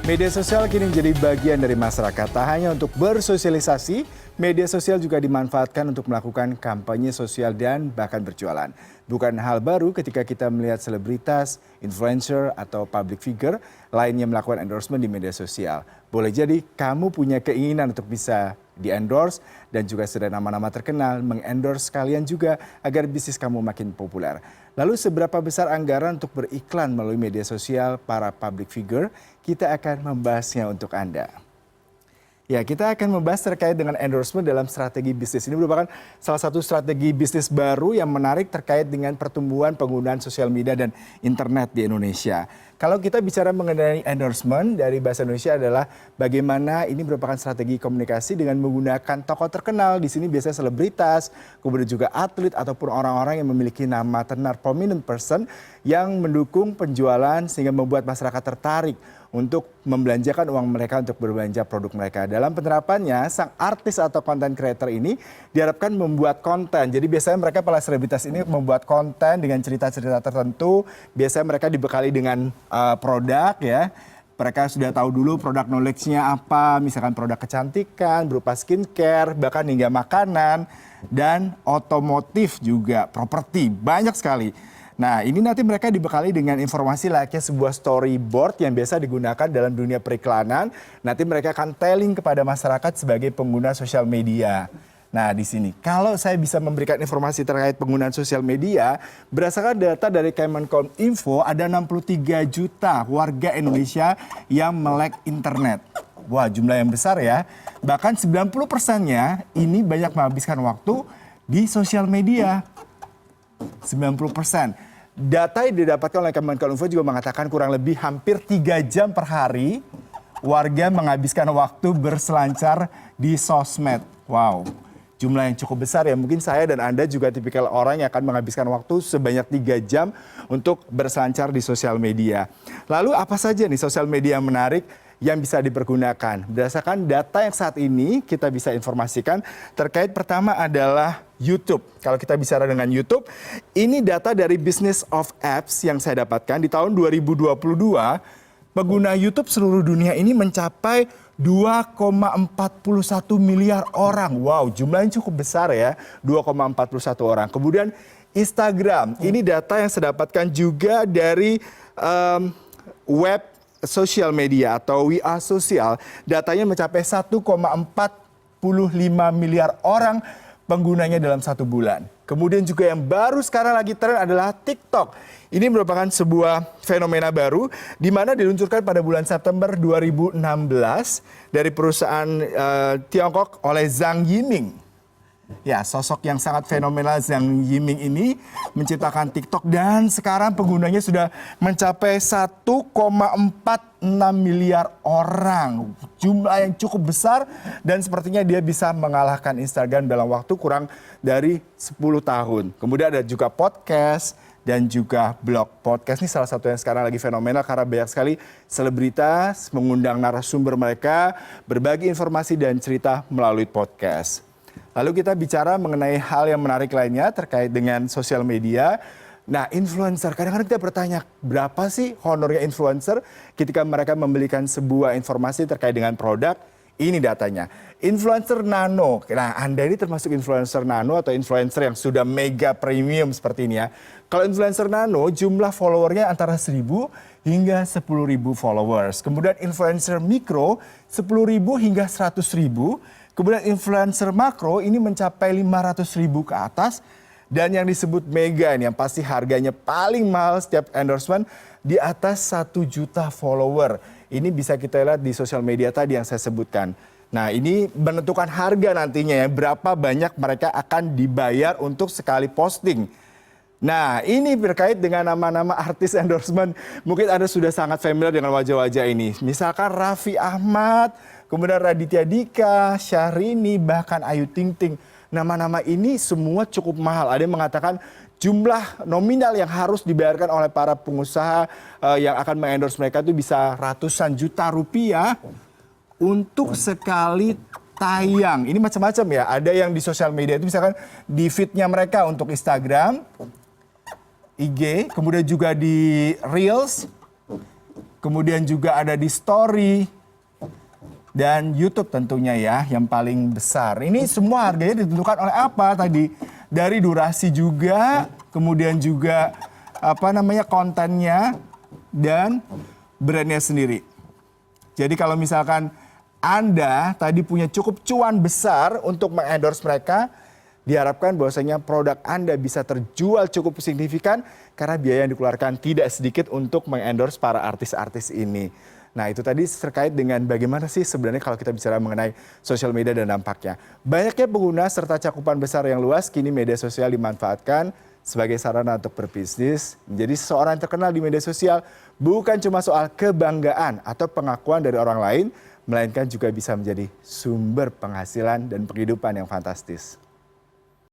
Media sosial kini menjadi bagian dari masyarakat. Tak hanya untuk bersosialisasi, media sosial juga dimanfaatkan untuk melakukan kampanye sosial dan bahkan berjualan. Bukan hal baru ketika kita melihat selebritas, influencer, atau public figure lainnya melakukan endorsement di media sosial. Boleh jadi kamu punya keinginan untuk bisa di-endorse dan juga sudah nama-nama terkenal meng-endorse kalian juga agar bisnis kamu makin populer. Lalu seberapa besar anggaran untuk beriklan melalui media sosial para public figure? Kita akan membahasnya untuk Anda. Ya, kita akan membahas terkait dengan endorsement dalam strategi bisnis. Ini merupakan salah satu strategi bisnis baru yang menarik terkait dengan pertumbuhan penggunaan sosial media dan internet di Indonesia. Kalau kita bicara mengenai endorsement dari bahasa Indonesia adalah bagaimana ini merupakan strategi komunikasi dengan menggunakan tokoh terkenal. Di sini biasanya selebritas, kemudian juga atlet ataupun orang-orang yang memiliki nama tenar prominent person yang mendukung penjualan sehingga membuat masyarakat tertarik untuk membelanjakan uang mereka untuk berbelanja produk mereka. Dalam penerapannya, sang artis atau content creator ini diharapkan membuat konten. Jadi biasanya mereka para selebritas ini membuat konten dengan cerita-cerita tertentu. Biasanya mereka dibekali dengan produk ya. Mereka sudah tahu dulu produk knowledge-nya apa, misalkan produk kecantikan, berupa skincare, bahkan hingga makanan, dan otomotif juga, properti, banyak sekali. Nah, ini nanti mereka dibekali dengan informasi layaknya sebuah storyboard yang biasa digunakan dalam dunia periklanan. Nanti mereka akan telling kepada masyarakat sebagai pengguna sosial media. Nah, di sini kalau saya bisa memberikan informasi terkait penggunaan sosial media, berdasarkan data dari Kemenkominfo ada 63 juta warga Indonesia yang melek internet. Wah, jumlah yang besar ya. Bahkan 90%-nya ini banyak menghabiskan waktu di sosial media. 90%. Data yang didapatkan oleh Kemenkominfo juga mengatakan kurang lebih hampir 3 jam per hari warga menghabiskan waktu berselancar di sosmed. Wow, jumlah yang cukup besar ya. Mungkin saya dan Anda juga tipikal orang yang akan menghabiskan waktu sebanyak 3 jam untuk berselancar di sosial media. Lalu apa saja nih sosial media yang menarik yang bisa dipergunakan? Berdasarkan data yang saat ini kita bisa informasikan terkait pertama adalah YouTube. Kalau kita bicara dengan YouTube, ini data dari Business of Apps yang saya dapatkan di tahun 2022, pengguna YouTube seluruh dunia ini mencapai 2,41 miliar orang. Wow, jumlahnya cukup besar ya, 2,41 orang. Kemudian Instagram, ini data yang saya dapatkan juga dari web social media atau WA Sosial, datanya mencapai 1,45 miliar orang penggunanya dalam 1 bulan. Kemudian juga yang baru sekarang lagi tren adalah TikTok. Ini merupakan sebuah fenomena baru di mana diluncurkan pada bulan September 2016 dari perusahaan Tiongkok oleh Zhang Yiming. Ya, sosok yang sangat fenomenal Zhang Yiming ini menciptakan TikTok dan sekarang penggunanya sudah mencapai 1,46 miliar orang. Jumlah yang cukup besar dan sepertinya dia bisa mengalahkan Instagram dalam waktu kurang dari 10 tahun. Kemudian ada juga podcast dan juga blog. Podcast ini salah satu yang sekarang lagi fenomenal karena banyak sekali selebritas mengundang narasumber mereka, berbagi informasi dan cerita melalui podcast. Lalu kita bicara mengenai hal yang menarik lainnya terkait dengan sosial media. Nah, influencer, kadang-kadang kita bertanya berapa sih honornya influencer ketika mereka memberikan sebuah informasi terkait dengan produk. Ini datanya. Influencer nano. Nah, Anda ini termasuk influencer nano atau influencer yang sudah mega premium seperti ini ya. Kalau influencer nano, jumlah followernya antara 1.000 hingga 10.000 followers. Kemudian influencer mikro, 10.000 hingga 100.000. Kemudian influencer makro ini mencapai 500.000 ke atas. Dan yang disebut mega ini yang pasti harganya paling mahal setiap endorsement di atas 1 juta follower. Ini bisa kita lihat di sosial media tadi yang saya sebutkan. Nah, ini menentukan harga nantinya ya, berapa banyak mereka akan dibayar untuk sekali posting. Nah, ini terkait dengan nama-nama artis endorsement. Mungkin Anda sudah sangat familiar dengan wajah-wajah ini. Misalkan Raffi Ahmad, kemudian Raditya Dika, Syahrini, bahkan Ayu Ting Ting. Nama-nama ini semua cukup mahal. Ada yang mengatakan jumlah nominal yang harus dibayarkan oleh para pengusaha yang akan mengendorse mereka itu bisa ratusan juta rupiah untuk sekali tayang. Ini macam-macam ya. Ada yang di sosial media itu misalkan di feed-nya mereka untuk Instagram, IG, kemudian juga di Reels, kemudian juga ada di Story, dan YouTube tentunya ya yang paling besar. Ini semua harganya ditentukan oleh apa tadi? Dari durasi juga, kemudian juga kontennya dan brandnya sendiri. Jadi kalau misalkan Anda tadi punya cukup cuan besar untuk mengendorse mereka, diharapkan bahwasanya produk Anda bisa terjual cukup signifikan karena biaya yang dikeluarkan tidak sedikit untuk mengendorse para artis-artis ini. Nah itu tadi terkait dengan bagaimana sih sebenarnya kalau kita bicara mengenai sosial media dan dampaknya. Banyaknya pengguna serta cakupan besar yang luas, kini media sosial dimanfaatkan sebagai sarana untuk berbisnis. Menjadi seseorang yang terkenal di media sosial bukan cuma soal kebanggaan atau pengakuan dari orang lain, melainkan juga bisa menjadi sumber penghasilan dan penghidupan yang fantastis.